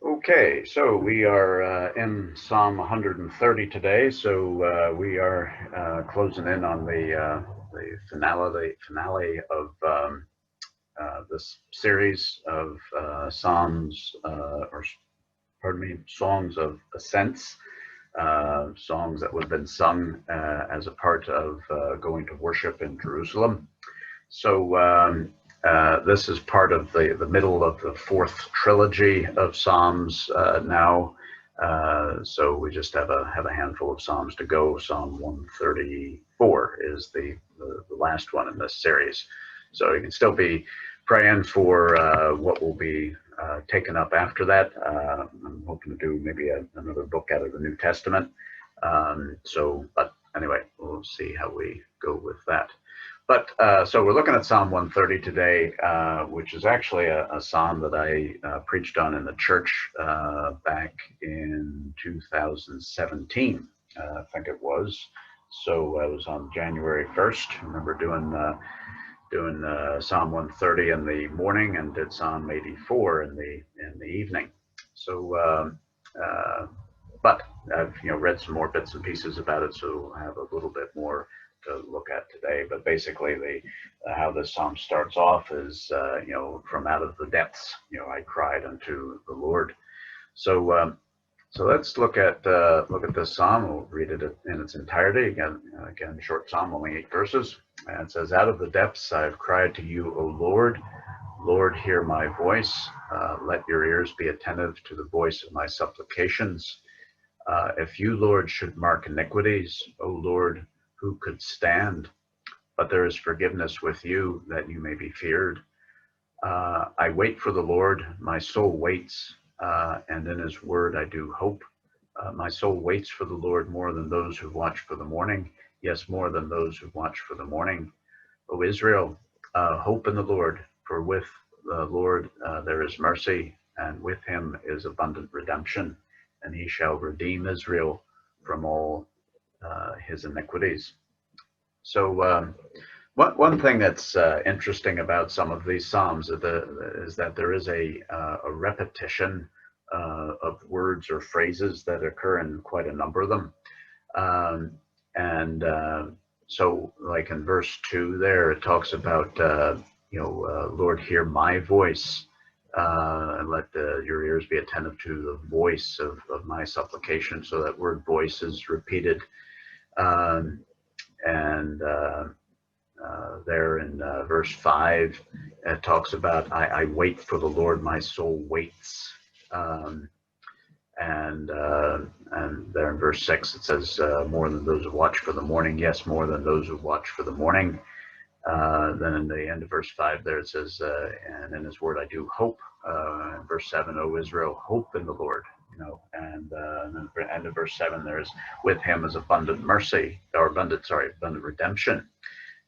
Okay, so we are in Psalm 130 today. So we are closing in on the finale of this series of Psalms, or pardon me, songs of ascents, songs that would have been sung as a part of going to worship in Jerusalem. So this is part of the middle of the fourth trilogy of Psalms now. So we just have a handful of Psalms to go. Psalm 134 is the last one in this series. So you can still be praying for what will be taken up after that. I'm hoping to do maybe another book out of the New Testament. But anyway, we'll see how we go with that. But so we're looking at Psalm 130 today, which is actually a psalm that I preached on in the church back in 2017, I think it was. So I was on January 1st. I remember doing Psalm 130 in the morning and did Psalm 84 in the evening. So, but I've read some more bits and pieces about it, so I have a little bit more to look at today. But basically, how this psalm starts off is from out of the depths, I cried unto the Lord. So let's look at this psalm. We'll read it in its entirety. Again, short psalm, only 8 verses. And it says, "Out of the depths I have cried to you, O Lord. Lord, hear my voice. Let your ears be attentive to the voice of my supplications. If you, Lord, should mark iniquities, O Lord, who could stand? But there is forgiveness with you, that you may be feared. I wait for the Lord, my soul waits, and in his word I do hope. My soul waits for the Lord more than those who watch for the morning. Yes, more than those who watch for the morning. O Israel, hope in the Lord, for with the Lord there is mercy, and with him is abundant redemption, and he shall redeem Israel from all his iniquities." So one thing that's interesting about some of these psalms is that there is a repetition of words or phrases that occur in quite a number of them. So like in verse 2 there, it talks about, Lord, hear my voice, and let your ears be attentive to the voice of my supplication. So that word voice is repeated. There in verse 5, it talks about, I wait for the Lord, my soul waits. And there in verse 6, it says, more than those who watch for the morning. Yes, more than those who watch for the morning. Then in the end of verse 5 there, it says, and in his word I do hope. Verse 7, O Israel, hope in the Lord. And then at the end of verse 7, there's, with him is abundant mercy, or abundant redemption.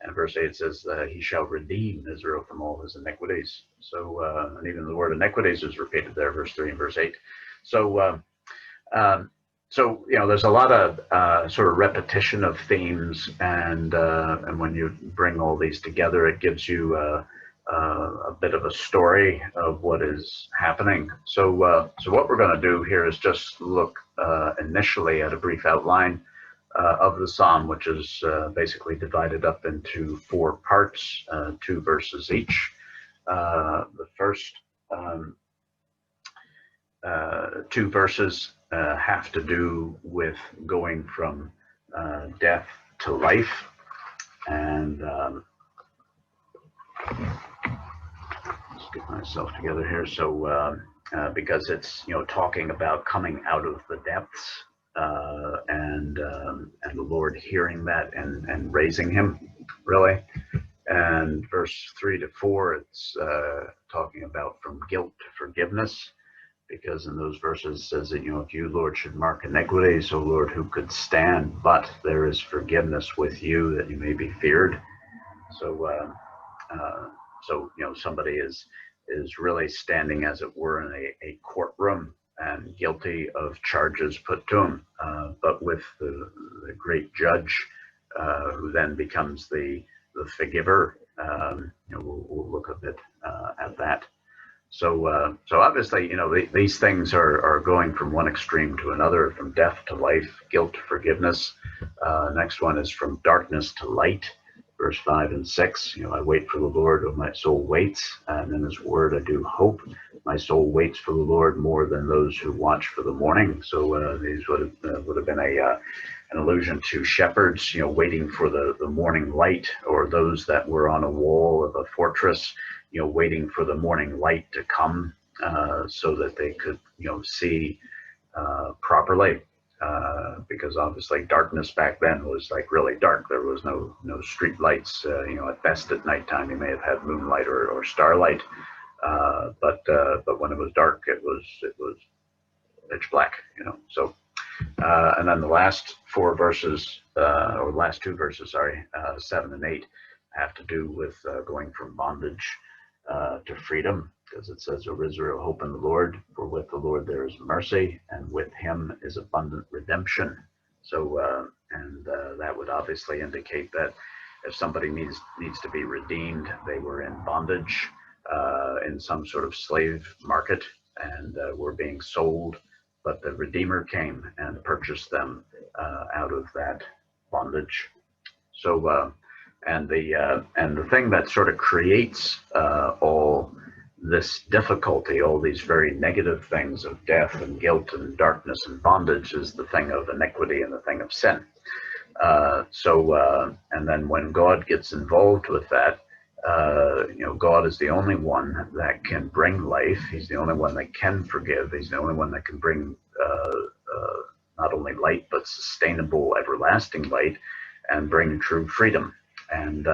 And verse 8 says, he shall redeem Israel from all his iniquities. So, and even the word iniquities is repeated there, verse 3 and verse 8. So there's a lot of sort of repetition of themes, and when you bring all these together, it gives you a bit of a story of what is happening. So what we're going to do here is just look initially at a brief outline of the psalm, which is basically divided up into 4 parts, 2 verses each. The first 2 verses have to do with going from death to life, and let's get myself together here. So because it's talking about coming out of the depths, and the Lord hearing that and raising him, really. And verse 3 to 4, it's talking about from guilt to forgiveness, because in those verses it says that, if you, Lord, should mark iniquities, O Lord, who could stand? But there is forgiveness with you, that you may be feared. So somebody is really standing, as it were, in a courtroom, and guilty of charges put to him, but with the great judge, who then becomes the forgiver. We'll look a bit at that. So obviously, these things are going from one extreme to another, from death to life, guilt to forgiveness. Next one is from darkness to light, verse 5 and 6. I wait for the Lord, oh, my soul waits, and in his word I do hope. My soul waits for the Lord more than those who watch for the morning. So these would have been an allusion to shepherds, waiting for the morning light, or those that were on a wall of a fortress, waiting for the morning light to come, so that they could, see properly. Because obviously darkness back then was like really dark. There was no street lights. At best at nighttime you may have had moonlight or starlight, but when it was dark, it was pitch black. So. And then the last four verses, or last two verses, sorry, 7 and 8, have to do with going from bondage to freedom, because it says, "O Israel, hope in the Lord, for with the Lord there is mercy, and with him is abundant redemption." So, that would obviously indicate that if somebody needs to be redeemed, they were in bondage, in some sort of slave market, and were being sold. But the Redeemer came and purchased them out of that bondage. So, and the thing that sort of creates all this difficulty, all these very negative things of death and guilt and darkness and bondage, is the thing of iniquity and the thing of sin. And then when God gets involved with that, God is the only one that can bring life. He's the only one that can forgive. He's the only one that can bring not only light, but sustainable, everlasting light, and bring true freedom. And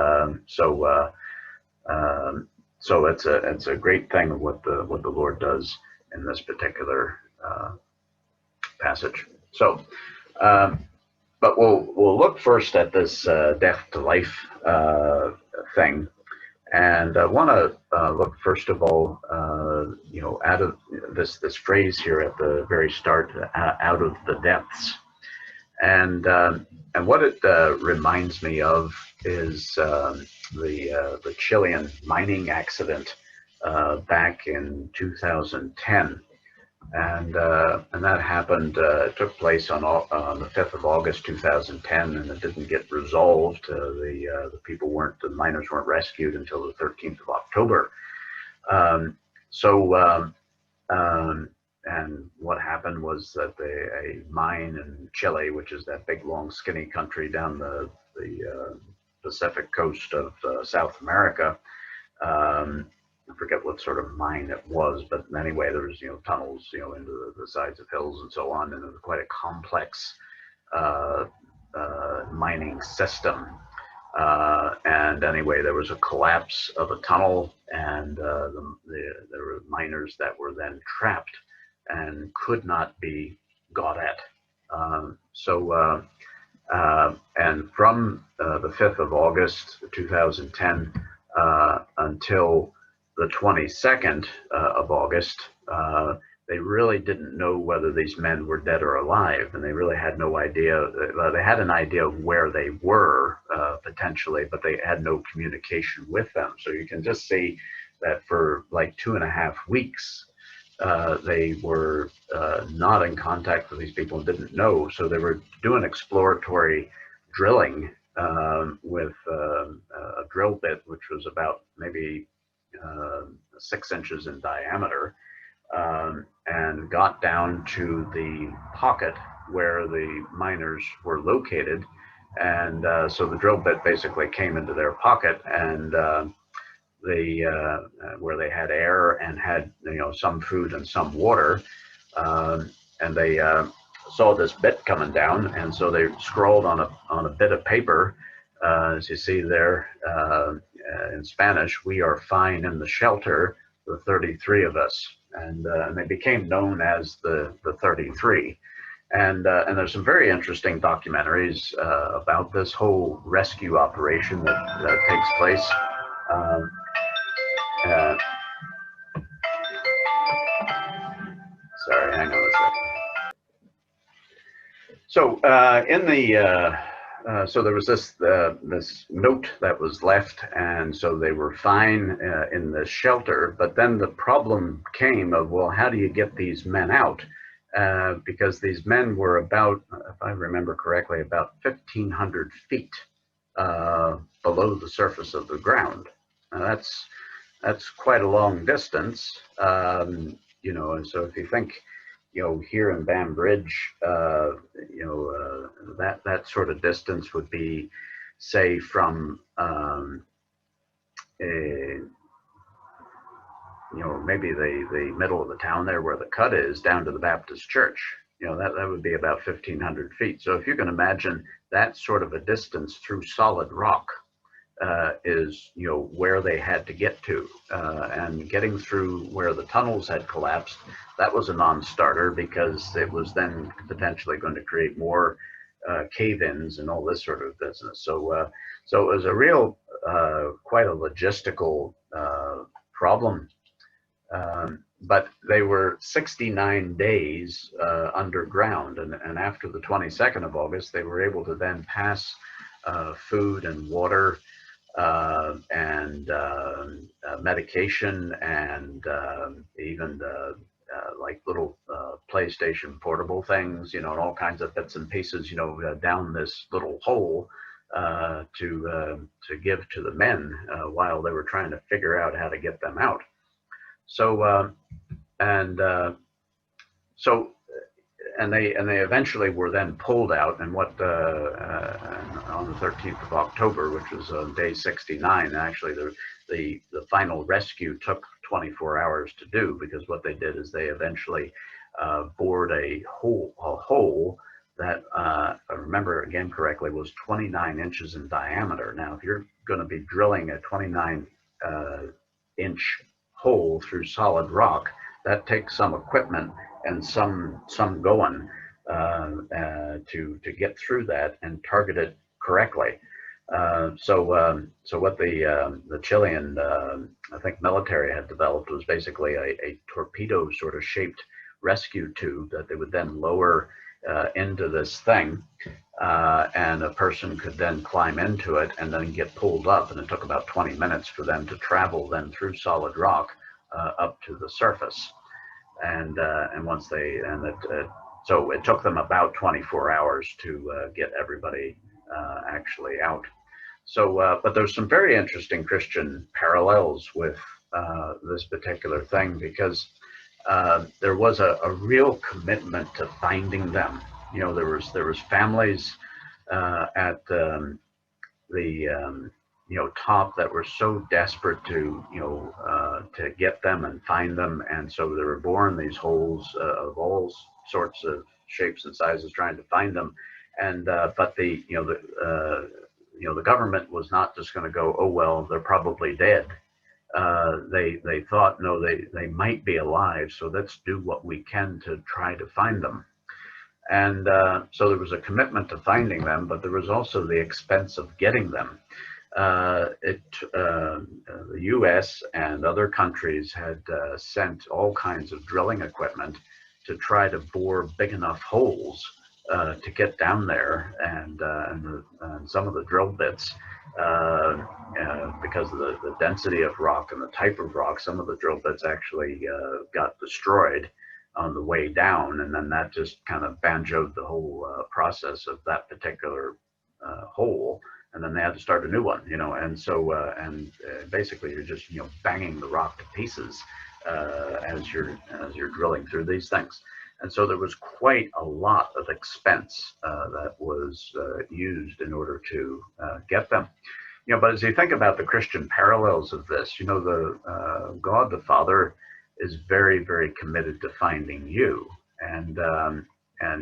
so it's a great thing of what the Lord does in this particular passage. So, but we'll look first at this death to life thing. And I want to look first of all, out of this phrase here at the very start, out of the depths, and what it reminds me of is the Chilean mining accident back in 2010. And that happened. It took place on the 5th of August 2010, and it didn't get resolved. The miners weren't rescued until the 13th of October. And what happened was that a mine in Chile, which is that big, long, skinny country down the Pacific coast of South America. I forget what sort of mine it was, but anyway, there was tunnels into the sides of hills and so on, and it was quite a complex mining system. And anyway, there was a collapse of a tunnel, and there were miners that were then trapped and could not be got at. And from the 5th of August 2010 until the 22nd of August, they really didn't know whether these men were dead or alive, and they really had no idea. They had an idea of where they were potentially, but they had no communication with them. So you can just see that for like 2.5 weeks, they were not in contact with these people and didn't know. So they were doing exploratory drilling with a drill bit, which was about maybe 6 inches in diameter, and got down to the pocket where the miners were located. And so the drill bit basically came into their pocket, and where they had air and had some food and some water, and they saw this bit coming down, and so they scrawled on a bit of paper, as you see there, in Spanish, "We are fine in the shelter, the 33 of us," and they became known as the 33. And there's some very interesting documentaries about this whole rescue operation that takes place. Sorry, hang on a second. So in the So there was this note that was left, and so they were fine in the shelter. But then the problem came of, well, how do you get these men out? Because these men were about, if I remember correctly, about 1,500 feet below the surface of the ground. That's quite a long distance, and so if you think, here in Bambridge, that sort of distance would be, say, from maybe the middle of the town there where the cut is down to the Baptist church. That would be about 1,500 feet. So if you can imagine that sort of a distance through solid rock, is where they had to get to, and getting through where the tunnels had collapsed, that was a non-starter, because it was then potentially going to create more cave-ins and all this sort of business. So it was a real quite a logistical problem. But they were 69 days underground, and after the 22nd of August, they were able to then pass food and water and medication, and even like little PlayStation portable things, and all kinds of bits and pieces, down this little hole to give to the men while they were trying to figure out how to get them out. So and they eventually were then pulled out, and on the 13th of October, which was day 69. Actually, the final rescue took 24 hours to do, because what they did is they eventually bored a hole that, if I remember again correctly, was 29 inches in diameter. Now, if you're going to be drilling a 29 inch hole through solid rock, that takes some equipment and some going to get through that and target it correctly. So what the Chilean I think military had developed was basically a torpedo sort of shaped rescue tube that they would then lower into this thing, and a person could then climb into it and then get pulled up, and it took about 20 minutes for them to travel then through solid rock up to the surface. And once they, so it took them about 24 hours to get everybody actually out. So, but there's some very interesting Christian parallels with this particular thing, because there was a real commitment to finding them. There was families at the top that were so desperate to get them and find them, and so they were born these holes of all sorts of shapes and sizes, trying to find them. And but the government was not just going to go, oh well, they're probably dead. They thought, no, they might be alive, so let's do what we can to try to find them. And so there was a commitment to finding them, but there was also the expense of getting them. The U.S. and other countries had sent all kinds of drilling equipment to try to bore big enough holes to get down there, and some of the drill bits, because of the density of rock and the type of rock, some of the drill bits actually got destroyed on the way down, and then that just kind of banjoed the whole process of that particular hole. And then they had to start a new one, and so basically you're just banging the rock to pieces as you're drilling through these things. And so there was quite a lot of expense that was used in order to get them. But as you think about the Christian parallels of this, the God the Father is very, very committed to finding you, and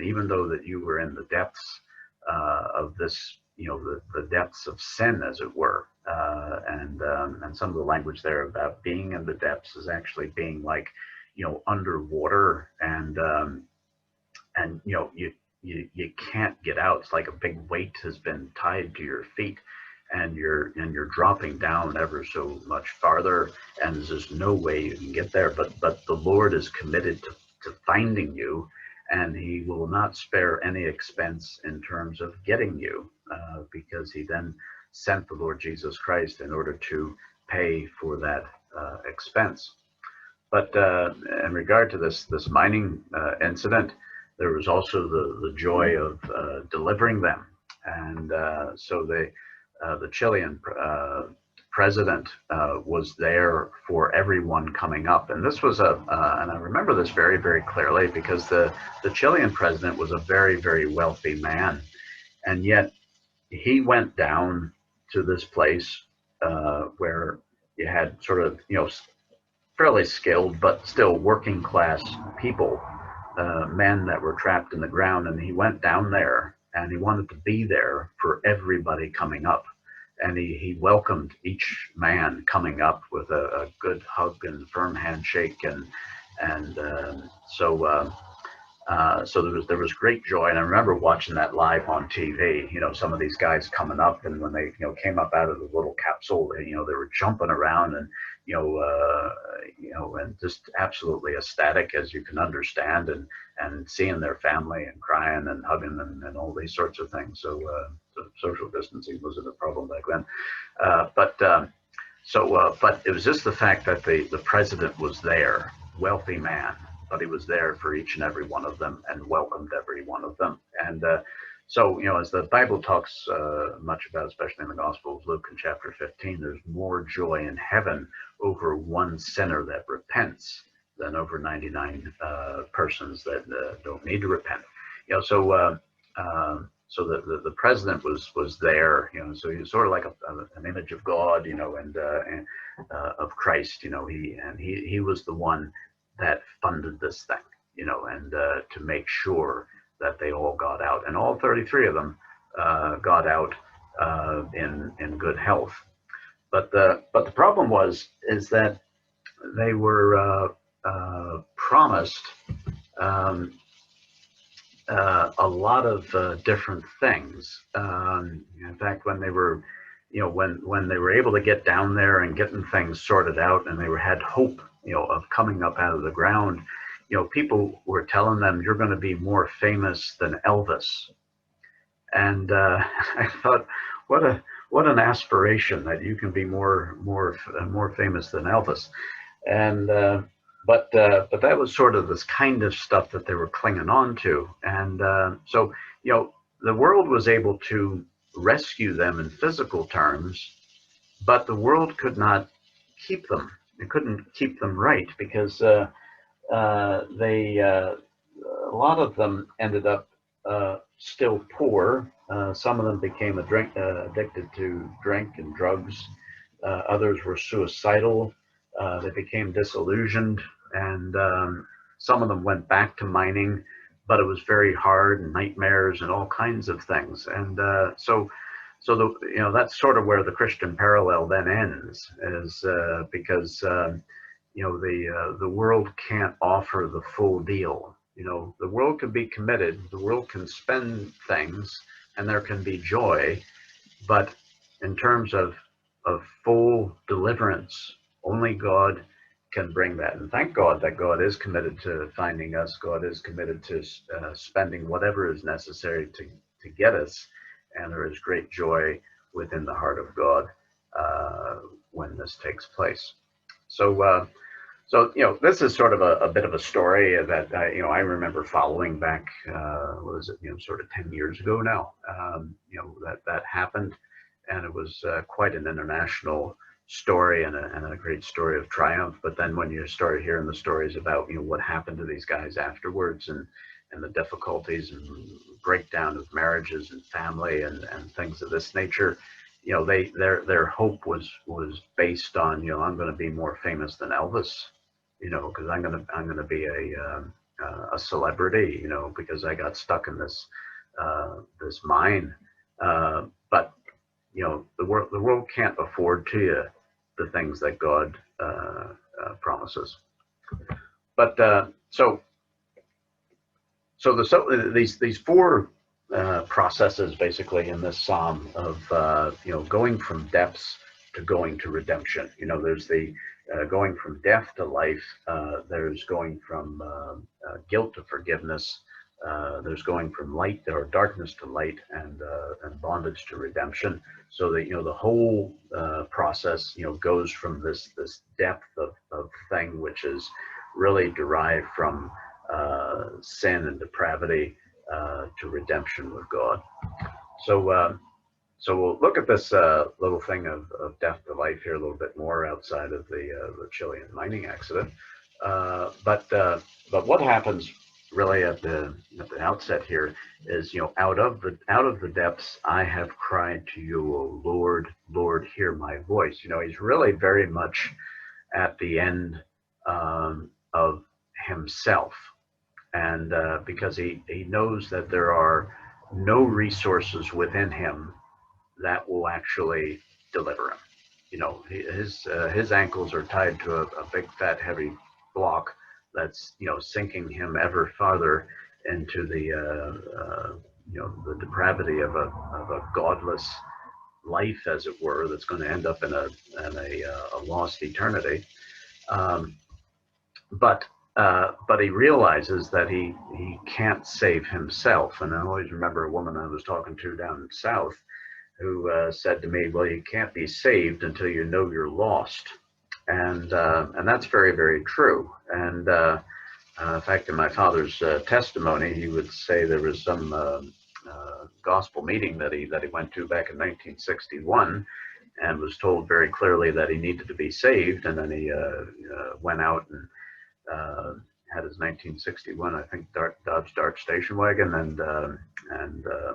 even though that you were in the depths of this, the depths of sin, as it were, and some of the language there about being in the depths is actually being like, underwater, and you can't get out. It's like a big weight has been tied to your feet, and you're dropping down ever so much farther, and there's just no way you can get there. But the Lord is committed to finding you, and he will not spare any expense in terms of getting you, because he then sent the Lord Jesus Christ in order to pay for that expense. But in regard to this mining incident, there was also the joy of delivering them, and so the Chilean president was there for everyone coming up, and this was and I remember this very, very clearly, because the Chilean president was a very, very wealthy man, and yet he went down to this place where you had sort of, fairly skilled but still working class people, men that were trapped in the ground, and he went down there and he wanted to be there for everybody coming up, and he welcomed each man coming up with a good hug and firm handshake, and so there was great joy. And I remember watching that live on TV, some of these guys coming up, and when they came up out of the little capsule, they were jumping around, and and just absolutely ecstatic, as you can understand, and seeing their family and crying and hugging and all these sorts of things. So social distancing wasn't a problem back then, but it was just the fact that the president was there, wealthy man, but he was there for each and every one of them and welcomed every one of them. And so, as the Bible talks much about, especially in the Gospel of Luke in chapter 15, there's more joy in heaven over one sinner that repents than over 99 persons that don't need to repent. So the president was there, so he was sort of like an image of God, and of Christ, he was the one that funded this thing, and to make sure that they all got out, and all 33 of them got out in good health. But the problem is that they were promised a lot of different things. In fact, when they were, when they were able to get down there and getting things sorted out, and they had hope, of coming up out of the ground, people were telling them, "You're going to be more famous than Elvis." And I thought, what an aspiration, that you can be more famous than Elvis. And but that was sort of this kind of stuff that they were clinging on to. And so the world was able to rescue them in physical terms, but the world could not keep them. It couldn't keep them right, because a lot of them ended up still poor. Some of them became addicted to drink and drugs. Others were suicidal. They became disillusioned, and some of them went back to mining, but it was very hard, and nightmares and all kinds of things. And so that's sort of where the Christian parallel then ends, is because the world can't offer the full deal. The world can be committed, the world can spend things, and there can be joy, but in terms of full deliverance, only God can bring that. And thank God that God is committed to finding us. God is committed to spending whatever is necessary to get us. And there is great joy within the heart of God when this takes place. So this is sort of a bit of a story that I remember following back. What is it? Sort of 10 years ago now. That happened, and it was quite an international story and a great story of triumph. But then when you start hearing the stories about what happened to these guys afterwards, and the difficulties and breakdown of marriages and family and things of this nature, their hope was based on, I'm going to be more famous than Elvis, because I'm going to be a celebrity, because I got stuck in this mine. But the world can't afford to you the things that God promises. But these four processes basically in this psalm of going from depths to going to redemption. You know, there's the going from death to life. There's going from guilt to forgiveness. There's going from light or darkness to light, and bondage to redemption. So that, you know, the whole process, you know, goes from this depth of thing which is really derived from sin and depravity to redemption with God. So so we'll look at this little thing of death to life here a little bit more outside of the Chilean mining accident. But what happens really at the outset here is, you know, out of the depths I have cried to you, O Lord, Lord, hear my voice. You know, he's really very much at the end of himself, and because he knows that there are no resources within him that will actually deliver him. You know, his ankles are tied to a big fat heavy block that's, you know, sinking him ever farther into the you know, the depravity of a godless life, as it were, that's going to end up in a lost eternity. But he realizes that he can't save himself. And I always remember a woman I was talking to down south who said to me, well, you can't be saved until you know you're lost. And that's very, very true. And in fact, in my father's testimony, he would say there was some gospel meeting that he went to back in 1961, and was told very clearly that he needed to be saved. And then he went out and had his 1961, I think, Dodge Dart station wagon, and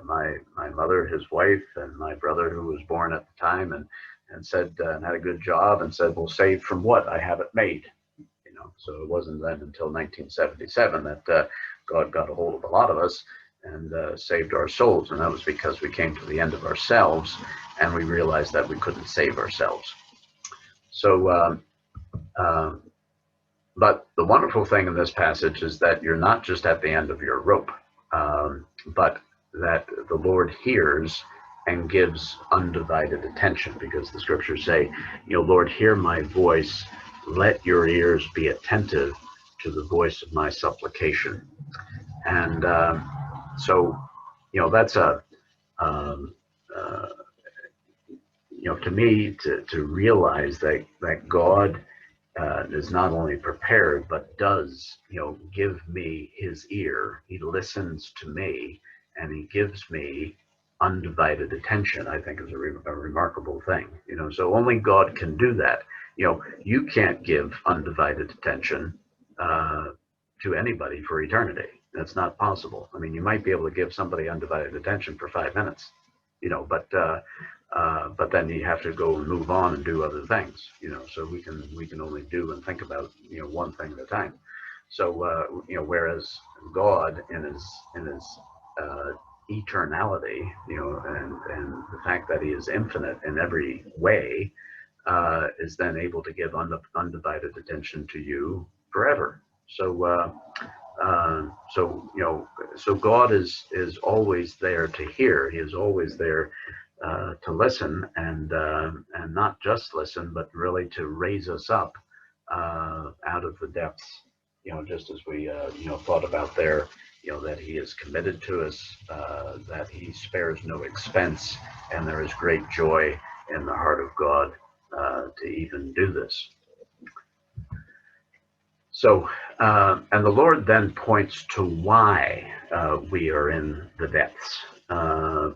my mother, his wife, and my brother, who was born at the time, and said, and had a good job, and said, well, saved from what? I have it made. You know, so it wasn't then until 1977 that God got a hold of a lot of us and saved our souls, and that was because we came to the end of ourselves and we realized that we couldn't save ourselves. So but the wonderful thing in this passage is that you're not just at the end of your rope, but that the Lord hears and gives undivided attention, because the scriptures say, you know, Lord, hear my voice, let your ears be attentive to the voice of my supplication. And so, you know, that's you know, to me, to realize that God is not only prepared, but does, you know, give me his ear. He listens to me, and he gives me undivided attention, I think is a remarkable thing. You know, so only God can do that. You know, you can't give undivided attention to anybody for eternity. That's not possible. I mean, you might be able to give somebody undivided attention for 5 minutes, you know, but then you have to go and move on and do other things, you know. So we can only do and think about, you know, one thing at a time. So you know, whereas God in his eternality, you know, and the fact that he is infinite in every way, is then able to give undivided attention to you forever. So so, you know, so God is always there to hear. He is always there to listen, and not just listen, but really to raise us up out of the depths. You know, just as we you know, thought about there, you know, that he is committed to us, that he spares no expense, and there is great joy in the heart of God to even do this. So, and the Lord then points to why we are in the depths,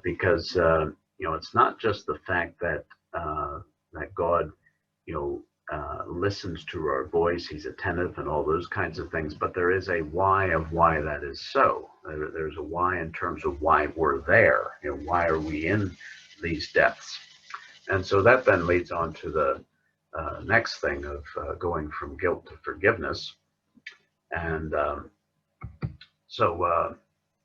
because you know, it's not just the fact that that God, you know, listens to our voice, he's attentive and all those kinds of things, but there is a why of why that is so. There's a why in terms of why we're there. You know, why are we in these depths? And so that then leads on to the next thing of going from guilt to forgiveness. And so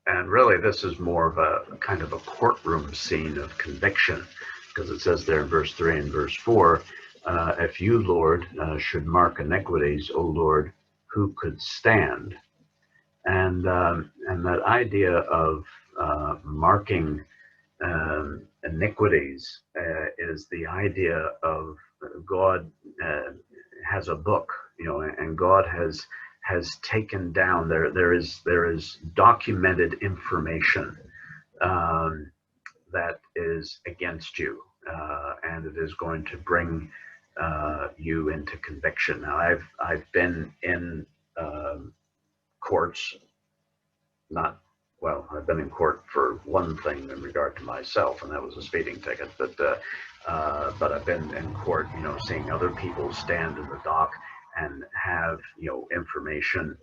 and really this is more of a kind of a courtroom scene of conviction, because it says there in verse 3 and verse 4, if you, Lord, should mark iniquities, O Lord, who could stand? And that idea of marking iniquities is the idea of God has a book, and God has taken down there is documented information that is against you, and it is going to bring you into conviction. Now, I've been in courts, not well. I've been in court for one thing in regard to myself, and that was a speeding ticket. But I've been in court, seeing other people stand in the dock and have information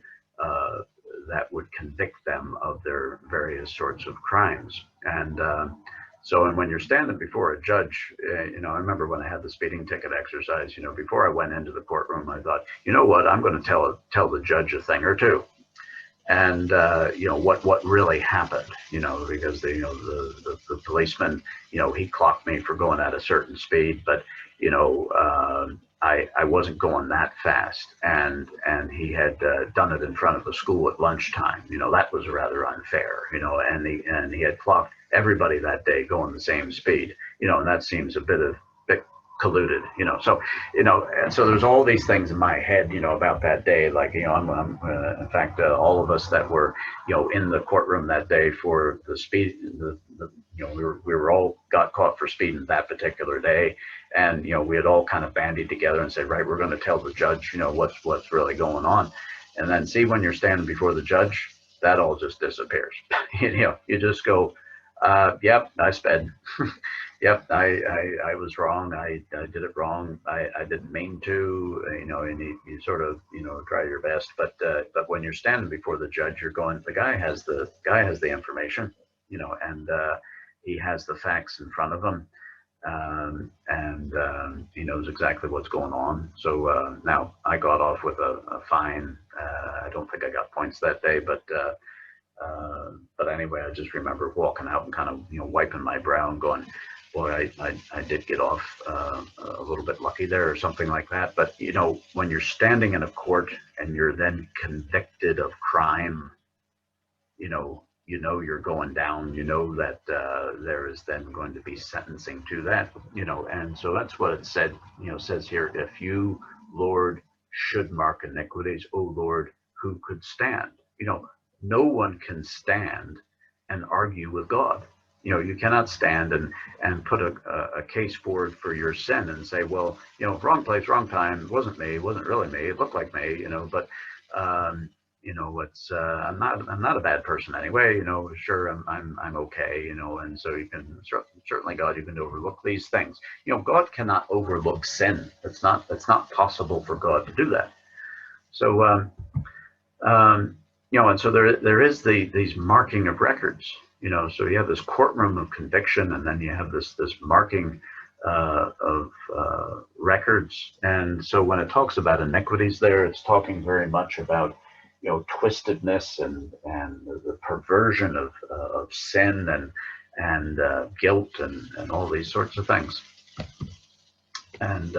that would convict them of their various sorts of crimes. And when you're standing before a judge, I remember when I had the speeding ticket exercise, before I went into the courtroom, I thought, you know what, I'm going to tell the judge a thing or two. And what really happened, because the policeman, he clocked me for going at a certain speed, but I wasn't going that fast, and he had done it in front of the school at lunchtime. That was rather unfair. And he had clocked everybody that day going the same speed. And that seems a bit colluded. And so there's all these things in my head, about that day. Like, I'm in fact, all of us that were, in the courtroom that day for the speed, we were all got caught for speeding that particular day. And, we had all kind of bandied together and said, right, we're going to tell the judge, what's really going on. And then see, when you're standing before the judge, that all just disappears. You just go, yep, I sped. Yep, I was wrong. I did it wrong. I didn't mean to, and you sort of, try your best. But when you're standing before the judge, you're going, the guy has the information, and he has the facts in front of him. And he knows exactly what's going on. So now I got off with a fine. I don't think I got points that day, but anyway, I just remember walking out and kind of, wiping my brow and going, boy, I did get off a little bit lucky there, or something like that. But, when you're standing in a court and you're then convicted of crime, you're going down, that there is then going to be sentencing to that, and so that's what it says here. If you, Lord, should mark iniquities, O Lord, who could stand? No one can stand and argue with God. You cannot stand and put a case forward for your sin and say, well, wrong place, wrong time. It wasn't me. It wasn't really me. It looked like me, but it's I'm not a bad person anyway. Sure, I'm okay. And so you can certainly, God, you can overlook these things. God cannot overlook sin. It's not possible for God to do that. So and so there is these marking of records. So you have this courtroom of conviction, and then you have this marking of records. And so when it talks about iniquities there, it's talking very much about twistedness and the perversion of sin and guilt and all these sorts of things. And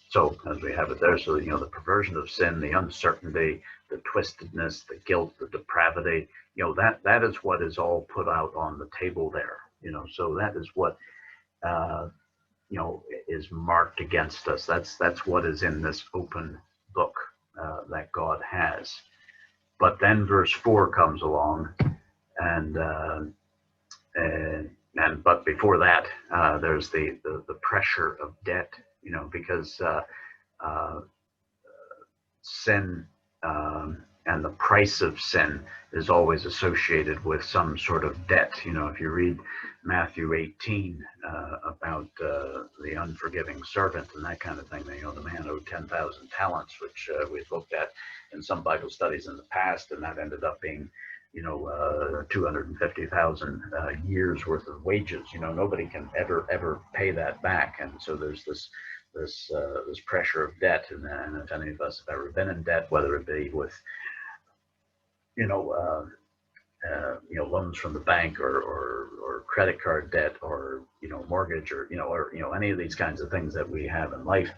so as we have it there, so the perversion of sin, the uncertainty, the twistedness, the guilt, the depravity, that is what is all put out on the table there. So that is what is marked against us. That's what is in this open book that God has. But then verse 4 comes along, and but before that, there's the pressure of debt, because sin and the price of sin is always associated with some sort of debt. If you read Matthew 18 about the unforgiving servant and that kind of thing, the man owed 10,000 talents, which we've looked at in some Bible studies in the past, and that ended up being 250,000 years worth of wages. Nobody can ever pay that back, and so there's this pressure of debt. And if any of us have ever been in debt, whether it be with loans from the bank or credit card debt, or mortgage, or any of these kinds of things that we have in life,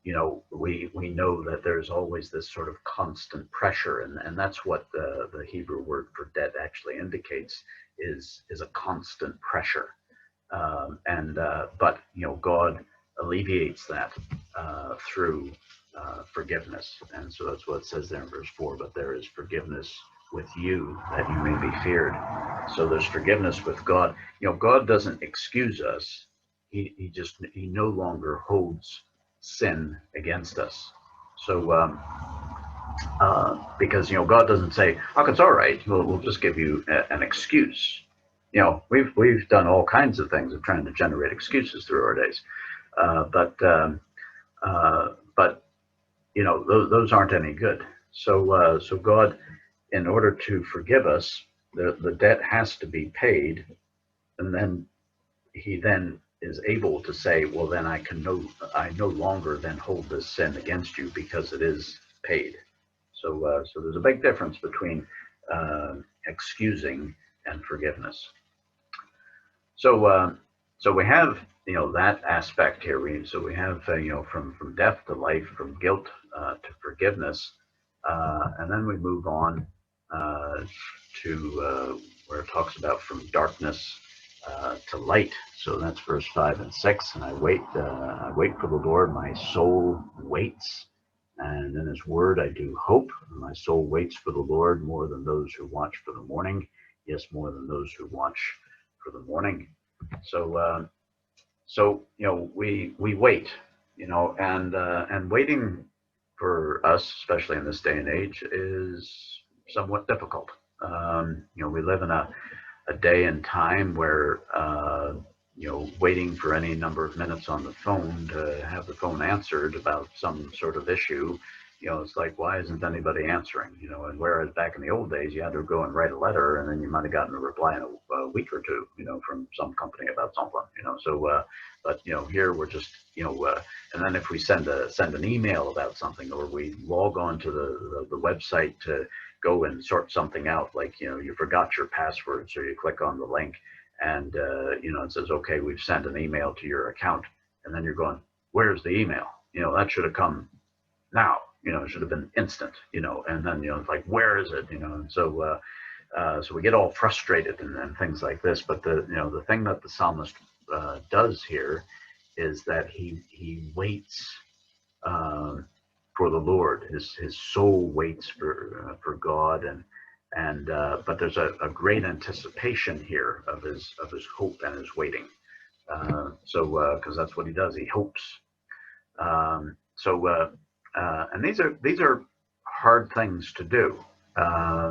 we know that there's always this sort of constant pressure, and that's what the Hebrew word for debt actually indicates, is a constant pressure. But God alleviates that through forgiveness, and so that's what it says there in verse 4. But there is forgiveness with you, that you may be feared. So there's forgiveness with God. God doesn't excuse us. He no longer holds sin against us. So because God doesn't say, "Oh, it's all right. We'll just give you an excuse." We've done all kinds of things of trying to generate excuses through our days, but those aren't any good. So God, in order to forgive us, the debt has to be paid, and then He then is able to say, "Well, then I no longer then hold this sin against you because it is paid." So there's a big difference between excusing and forgiveness. So we have that aspect here. We have from death to life, from guilt to forgiveness, and then we move on to where it talks about from darkness to light. So that's verse 5 and 6. And I wait for the Lord. My soul waits, and in His word I do hope. My soul waits for the Lord more than those who watch for the morning. Yes, more than those who watch for the morning. So we wait, and waiting for us, especially in this day and age, is somewhat difficult. We live in a day and time where waiting for any number of minutes on the phone to have the phone answered about some sort of issue, it's like, why isn't anybody answering? And whereas back in the old days, you had to go and write a letter, and then you might have gotten a reply in a week or two, from some company about something, So, but here we're just, and then if we send an email about something, or we log on to the website to go and sort something out, like you forgot your password, so you click on the link, and it says, okay, we've sent an email to your account, and then you're going, where's the email? That should have come now. It should have been instant. And then it's like, where is it? And so we get all frustrated and things like this. But the thing that the psalmist does here is that he waits for the Lord. His soul waits for God, but there's a great anticipation here of his hope and his waiting. Because that's what he does. He hopes. And these are hard things to do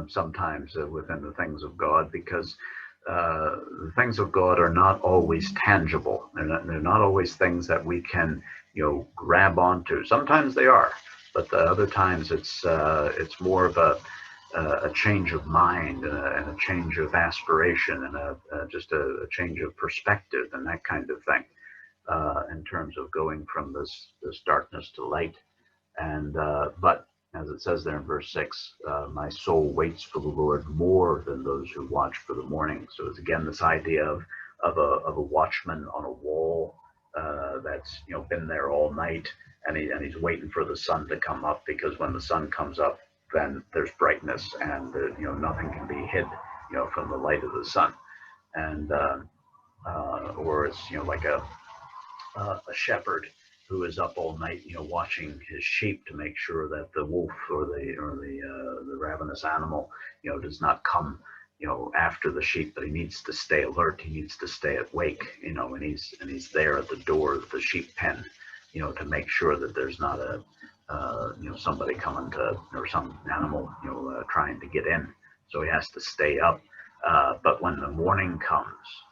sometimes within the things of God, because the things of God are not always tangible. They're not always things that we can grab onto. Sometimes they are, but other times it's more of a change of mind and a change of aspiration, and just a change of perspective and that kind of thing, in terms of going from this darkness to light. And but as it says there in verse 6, my soul waits for the Lord more than those who watch for the morning. So it's again this idea of a watchman on a wall that's been there all night, and he's waiting for the sun to come up, because when the sun comes up, then there's brightness, and nothing can be hid from the light of the sun. And or it's like a shepherd who is up all night, watching his sheep to make sure that the wolf or the ravenous animal, does not come, after the sheep. But he needs to stay alert. He needs to stay awake, and he's there at the door of the sheep pen, to make sure that there's not somebody coming or some animal, trying to get in. So he has to stay up. But when the morning comes,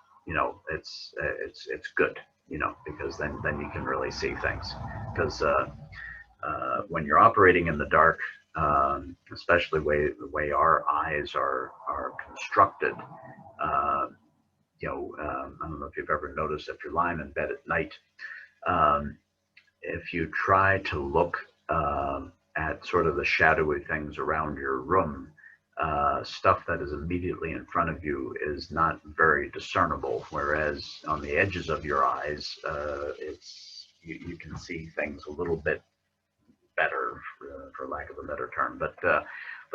it's good. Because then you can really see things. Because when you're operating in the dark, especially the way our eyes are constructed, I don't know if you've ever noticed, if you're lying in bed at night, if you try to look at sort of the shadowy things around your room, stuff that is immediately in front of you is not very discernible, whereas on the edges of your eyes, you can see things a little bit better, for lack of a better term. But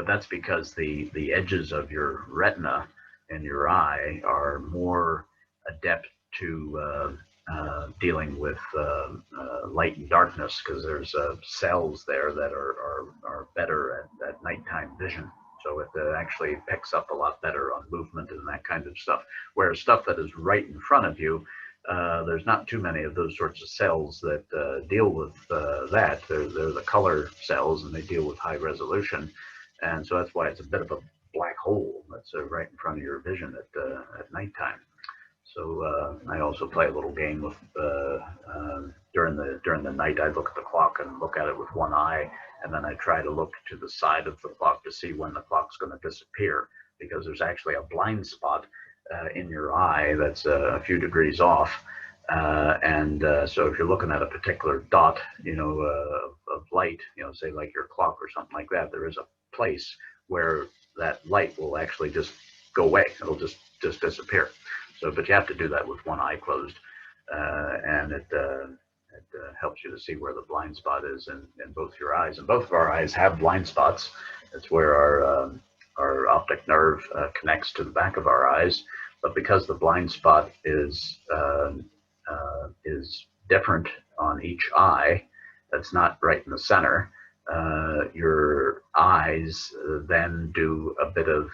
that's because the edges of your retina and your eye are more adept to dealing with light and darkness, because there's cells there that are better at nighttime vision. So it actually picks up a lot better on movement and that kind of stuff. Whereas stuff that is right in front of you, there's not too many of those sorts of cells that deal with that. They're the color cells, and they deal with high resolution. And so that's why it's a bit of a black hole that's right in front of your vision at nighttime. So I also play a little game with during the night. I look at the clock and look at it with one eye, and then I try to look to the side of the clock to see when the clock's going to disappear, because there's actually a blind spot in your eye that's a few degrees off. So if you're looking at a particular dot, of light, say like your clock or something like that, there is a place where that light will actually just go away. It'll just disappear. So, but you have to do that with one eye closed, and it helps you to see where the blind spot is in both your eyes. And both of our eyes have blind spots. It's where our optic nerve connects to the back of our eyes. But because the blind spot is different on each eye, that's not right in the center, your eyes then do a bit of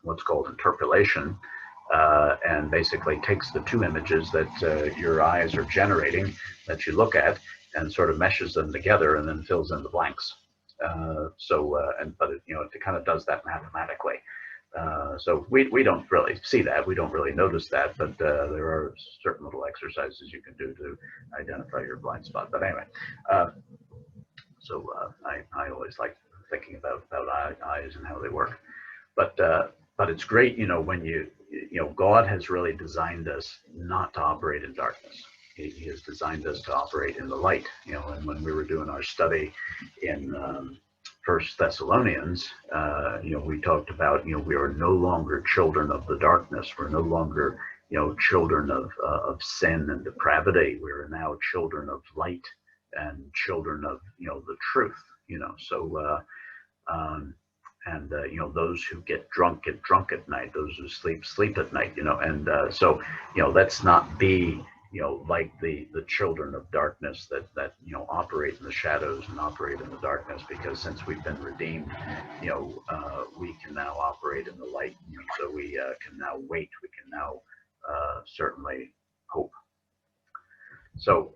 what's called interpolation, and basically takes the two images that your eyes are generating that you look at and sort of meshes them together and then fills in the blanks. But it kind of does that mathematically. So we don't really see that. We don't really notice that, but there are certain little exercises you can do to identify your blind spot. But anyway, I always like thinking about eyes and how they work. But it's great, when God has really designed us not to operate in darkness. He has designed us to operate in the light. And when we were doing our study in First Thessalonians, we talked about, we are no longer children of the darkness. We're no longer, children of sin and depravity. We are now children of light and children of, the truth. Those who get drunk at night. Those who sleep at night. Let's not be, like the children of darkness that operate in the shadows and operate in the darkness, because since we've been redeemed, we can now operate in the light. So we can now wait. We can now certainly hope. So,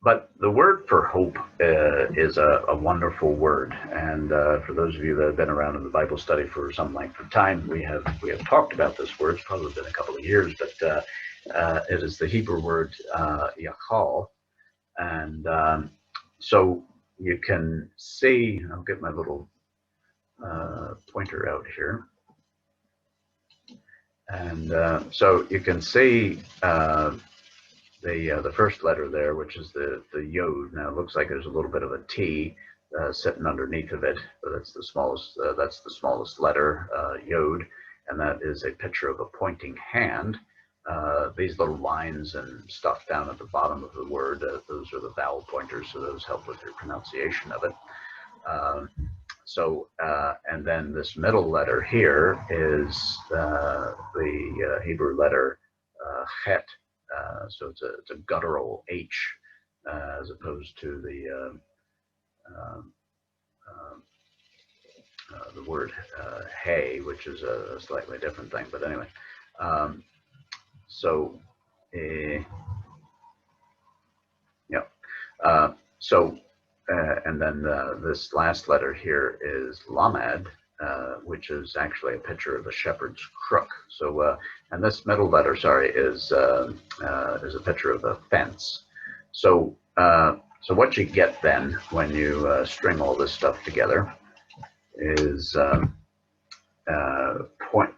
but the word for hope is a wonderful word, and for those of you that have been around in the Bible study for some length of time, we have talked about this word. It's probably been a couple of years, but it is the Hebrew word yachal, and so you can see. I'll get my little pointer out here, and so you can see the first letter there, which is the yod. Now it looks like there's a little bit of a T sitting underneath of it, but that's the smallest letter, yod, and that is a picture of a pointing hand. These little lines and stuff down at the bottom of the word, those are the vowel pointers, so those help with your pronunciation of it. And then this middle letter here is the Hebrew letter chet. So it's a guttural H, as opposed to the word hey, which is a slightly different thing. But anyway, and then this last letter here is lamed, which is actually a picture of a shepherd's crook. So, and this middle letter, is a picture of a fence. So, so what you get then when you string all this stuff together is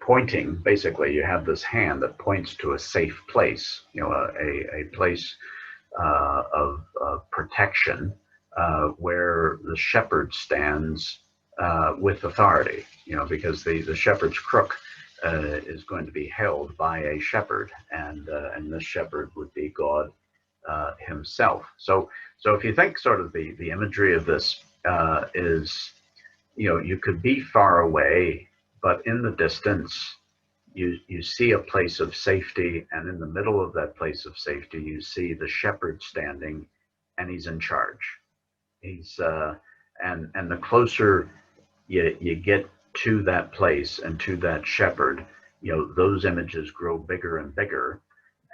pointing. Basically, you have this hand that points to a safe place, a place of protection, where the shepherd stands with authority, because the shepherd's crook is going to be held by a shepherd, and this shepherd would be God himself. So if you think sort of the imagery of this is, you could be far away, but in the distance, you see a place of safety, and in the middle of that place of safety, you see the shepherd standing, and he's in charge. He's and the closer you get to that place and to that shepherd, those images grow bigger and bigger,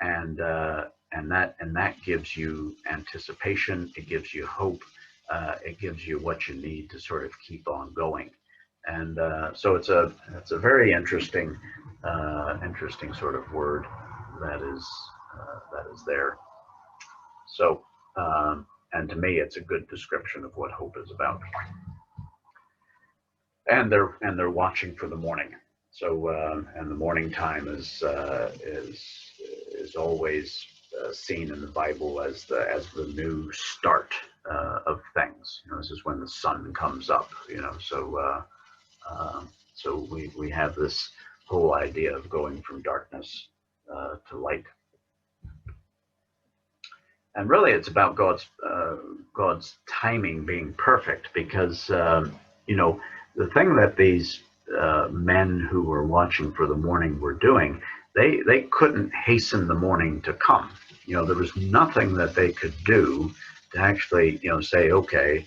and that gives you anticipation. It gives you hope. It gives you what you need to sort of keep on going. And so it's a very interesting sort of word that is there. So and to me, it's a good description of what hope is about. And they're watching for the morning. So and the morning time is always seen in the Bible as the new start of things. This is when the sun comes up. So we have this whole idea of going from darkness to light. And really, it's about God's timing being perfect, because the thing that these men who were watching for the morning were doing, they couldn't hasten the morning to come. There was nothing that they could do to actually say, okay,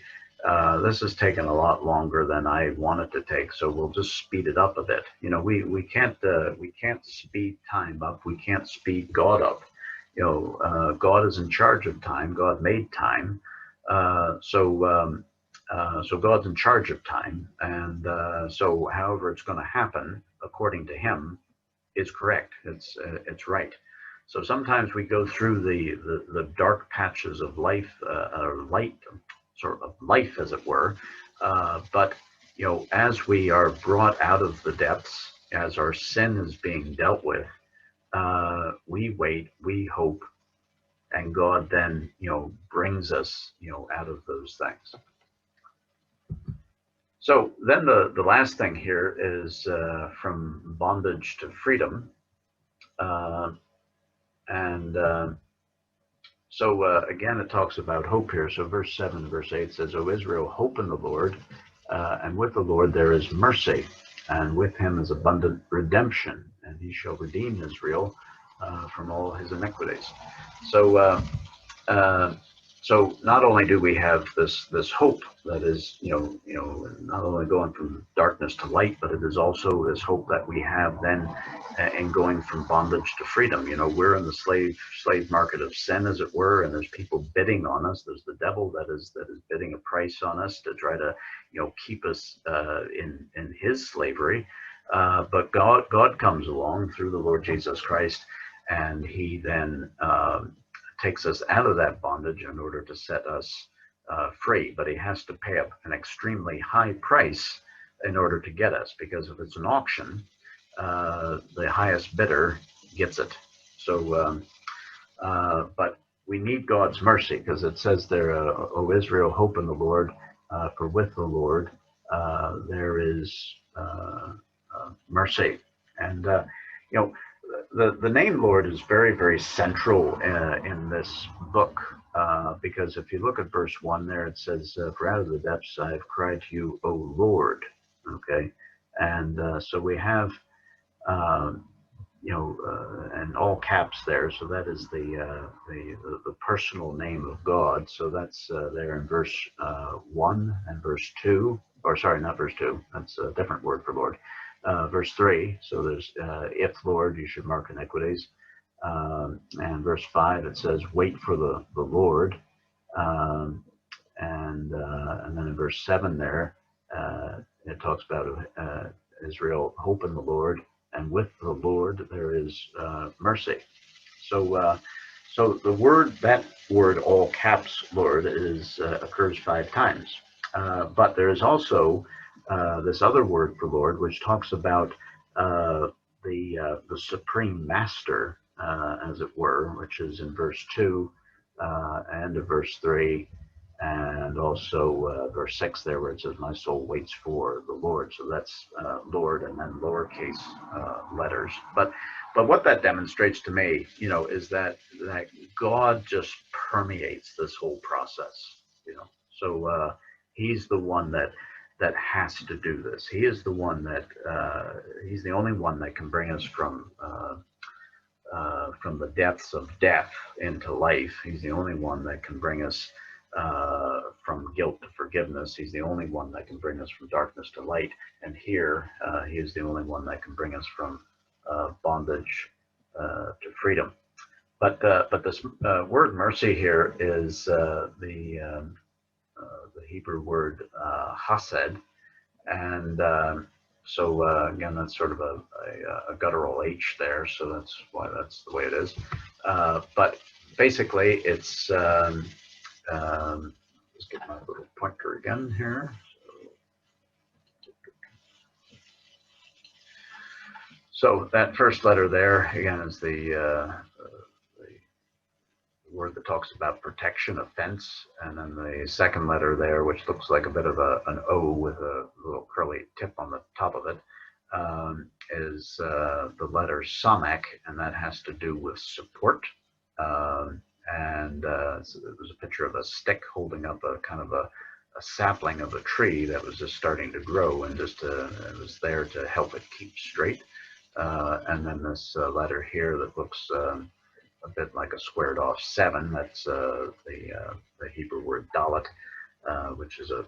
this has taken a lot longer than I want it to take, so we'll just speed it up a bit. We can't speed time up. We can't speed God up. God is in charge of time. God made time. So God's in charge of time, and so however it's going to happen according to Him is correct. It's right. So sometimes we go through the dark patches of life, light sort of life, as it were. But as we are brought out of the depths, as our sin is being dealt with, we wait, we hope, and God then brings us out of those things. So then the last thing here is from bondage to freedom. So again, it talks about hope here. So verse 7, verse 8 says, O Israel, hope in the Lord, and with the Lord there is mercy, and with him is abundant redemption, and he shall redeem Israel from all his iniquities. So so not only do we have this hope that is, not only going from darkness to light, but it is also this hope that we have then in going from bondage to freedom. We're in the slave market of sin, as it were, and there's people bidding on us. There's the devil that is bidding a price on us to try to, keep us in his slavery. But God comes along through the Lord Jesus Christ, and he then takes us out of that bondage in order to set us free. But he has to pay up an extremely high price in order to get us, because if it's an auction, the highest bidder gets it. So, but we need God's mercy, because it says there, O Israel, hope in the Lord, for with the Lord there is mercy. And the name Lord is very, very central in this book, because if you look at verse 1 there, it says, for out of the depths I have cried to you, O Lord. Okay, and so we have and all caps there, so that is the personal name of God. So that's there in verse 1 and verse 2, or sorry, not verse 2, that's a different word for Lord. Verse 3, so there's if Lord you should mark iniquities, and verse 5 it says wait for the Lord, and then in verse 7 there it talks about Israel hope in the Lord, and with the Lord there is mercy. So so the that word all caps Lord occurs 5 times, but there is also this other word for Lord, which talks about the supreme master, as it were, which is in verse 2 and in verse 3, and also verse 6 there, where it says, my soul waits for the Lord. So that's Lord and then lowercase letters. But But what that demonstrates to me, is that God just permeates this whole process. So He's the one that has to do this. He is the one that He's the only one that can bring us from the depths of death into life. He's the only one that can bring us from guilt to forgiveness. He's the only one that can bring us from darkness to light. And here, He is the only one that can bring us from bondage to freedom. But this word mercy here is the Hebrew word hased, and so again, that's sort of a guttural H there, so that's why that's the way it is. But basically, it's let's get my little pointer again here. So that first letter there again is the word that talks about protection, a fence, and then the second letter there, which looks like a bit of an O with a little curly tip on the top of it, is the letter Samek, and that has to do with support. So there's a picture of a stick holding up a kind of a sapling of a tree that was just starting to grow, and just it was there to help it keep straight. And then this letter here that looks a bit like a squared off 7. That's the Hebrew word dalet, which is a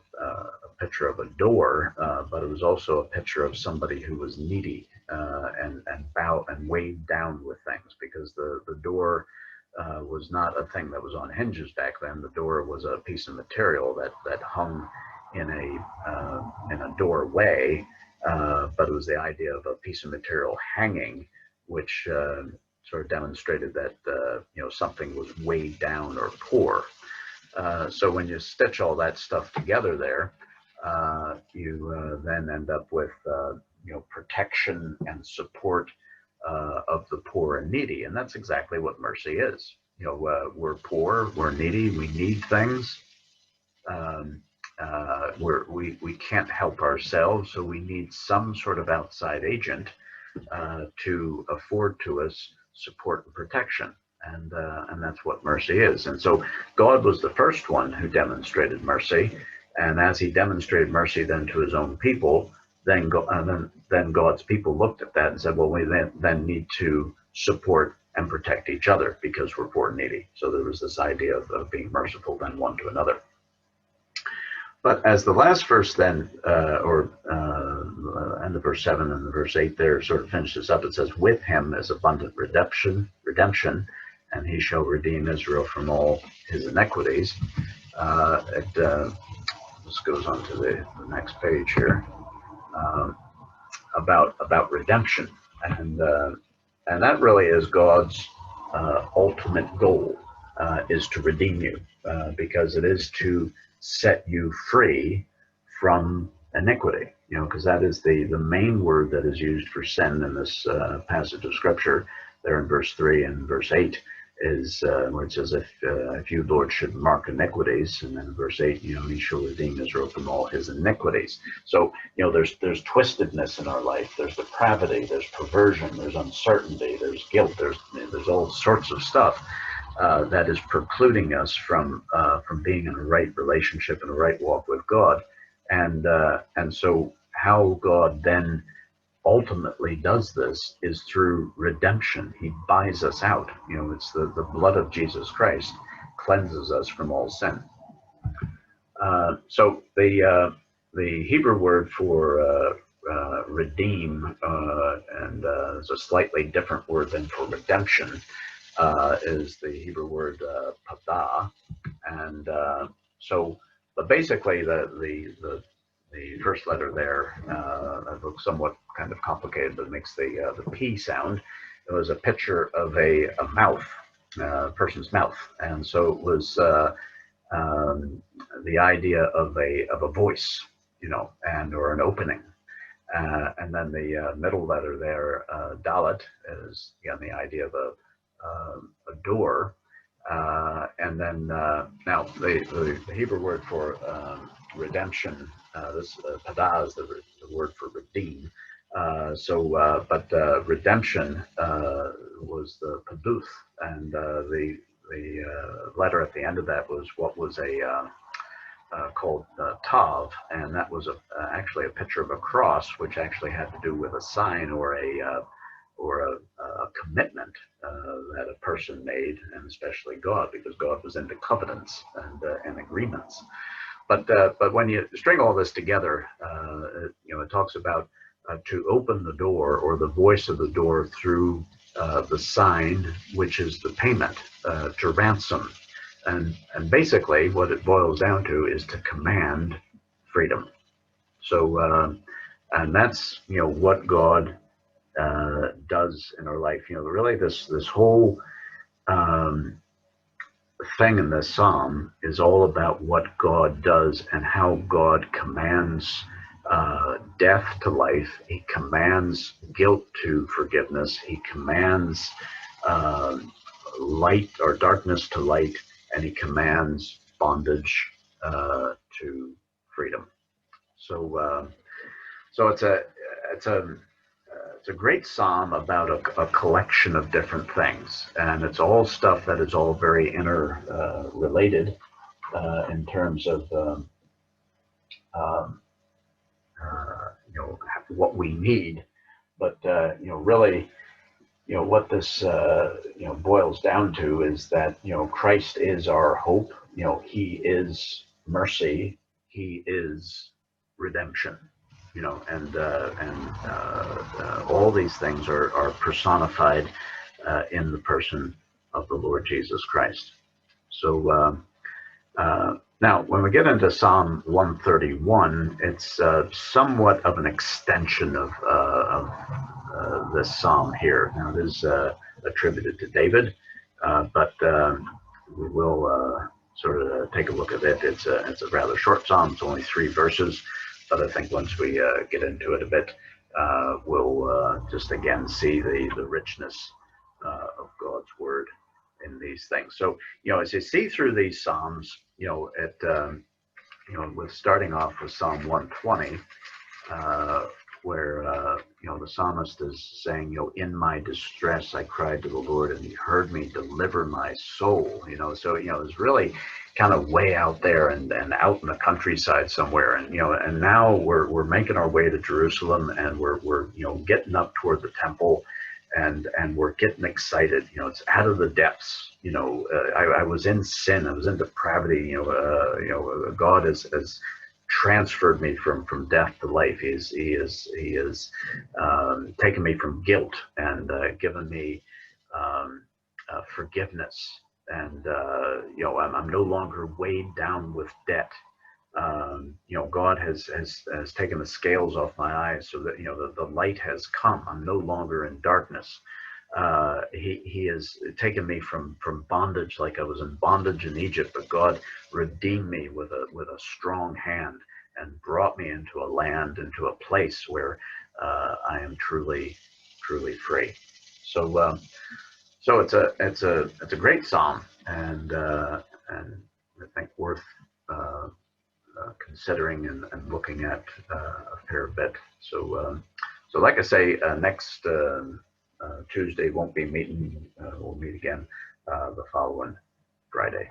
picture of a door, but it was also a picture of somebody who was needy and weighed down with things, because the door was not a thing that was on hinges back then. The door was a piece of material that hung in a doorway, but it was the idea of a piece of material hanging, which sort of demonstrated that something was weighed down or poor. So when you stitch all that stuff together there, you then end up with protection and support of the poor and needy, and that's exactly what mercy is. We're poor, we're needy, we need things. We can't help ourselves, so we need some sort of outside agent to afford to us support and protection, and that's what mercy is. And so God was the first one who demonstrated mercy, and as He demonstrated mercy then to His own people, then God's people looked at that and said, well, we then need to support and protect each other because we're poor and needy. So there was this idea of being merciful then one to another. But as the last verse then, end of verse 7 and the verse 8 there sort of finishes up, it says, with Him is abundant redemption, and He shall redeem Israel from all his iniquities. This goes on to the next page here, about redemption, and that really is God's ultimate goal, is to redeem you, because it is to set you free from iniquity, because that is the main word that is used for sin in this passage of scripture there in verse 3 and verse 8 is where it says, if you, Lord, should mark iniquities, and then in verse 8, He shall redeem Israel from all his iniquities. So there's twistedness in our life, there's depravity, there's perversion, there's uncertainty, there's guilt, there's all sorts of stuff that is precluding us from being in a right relationship and a right walk with God. And so how God then ultimately does this is through redemption. He buys us out. It's the blood of Jesus Christ cleanses us from all sin. So the Hebrew word for redeem, and it's a slightly different word than for redemption, is the Hebrew word padah, and but basically the first letter there that looks somewhat kind of complicated, but makes the P sound. It was a picture of a mouth, a person's mouth, and so it was the idea of a voice, and or an opening. And then the middle letter there, dalet, is again the idea of a door. And then now the Hebrew word for redemption, this padah is the word for redeem. But redemption was the paduth, and the letter at the end of that was what was called tav, and that was actually a picture of a cross, which actually had to do with a sign or a commitment that a person made, and especially God, because God was into covenants and agreements. But when you string all this together, it talks about to open the door, or the voice of the door through the sign, which is the payment, to ransom. And basically what it boils down to is to command freedom. So and that's what God does in our life. Really this whole thing in this psalm is all about what God does and how God commands death to life. He commands guilt to forgiveness. He commands light or darkness to light, and he commands bondage to freedom. So it's a great psalm about a collection of different things, and it's all stuff that is all very interrelated in terms of um, what we need. But really, what this boils down to is that Christ is our hope. He is mercy. He is redemption. And all these things are personified in the person of the Lord Jesus Christ. So now, when we get into Psalm 131, it's somewhat of an extension of this psalm here. Now, it is attributed to David, but we will sort of take a look at it. It's a rather short psalm. It's only 3 verses. But I think once we get into it a bit, we'll just again see the richness of God's word in these things. So, as you see through these psalms, with starting off with Psalm 120, where the psalmist is saying, in my distress I cried to the Lord, and he heard me deliver my soul. So it's really kind of way out there and out in the countryside somewhere, and now we're making our way to Jerusalem, and we're getting up toward the temple, and we're getting excited. It's out of the depths. I was in sin, I was in depravity. God has transferred me from death to life. He is taken me from guilt and given me forgiveness. And I'm no longer weighed down with debt. God has taken the scales off my eyes, so that the light has come. I'm no longer in darkness. He has taken me from bondage, like I was in bondage in Egypt, but God redeemed me with a strong hand and brought me into a land, into a place where I am truly free. So it's a great psalm, and I think worth considering and looking at a fair bit. So like I say, next Tuesday won't be meeting. We'll meet again the following Friday.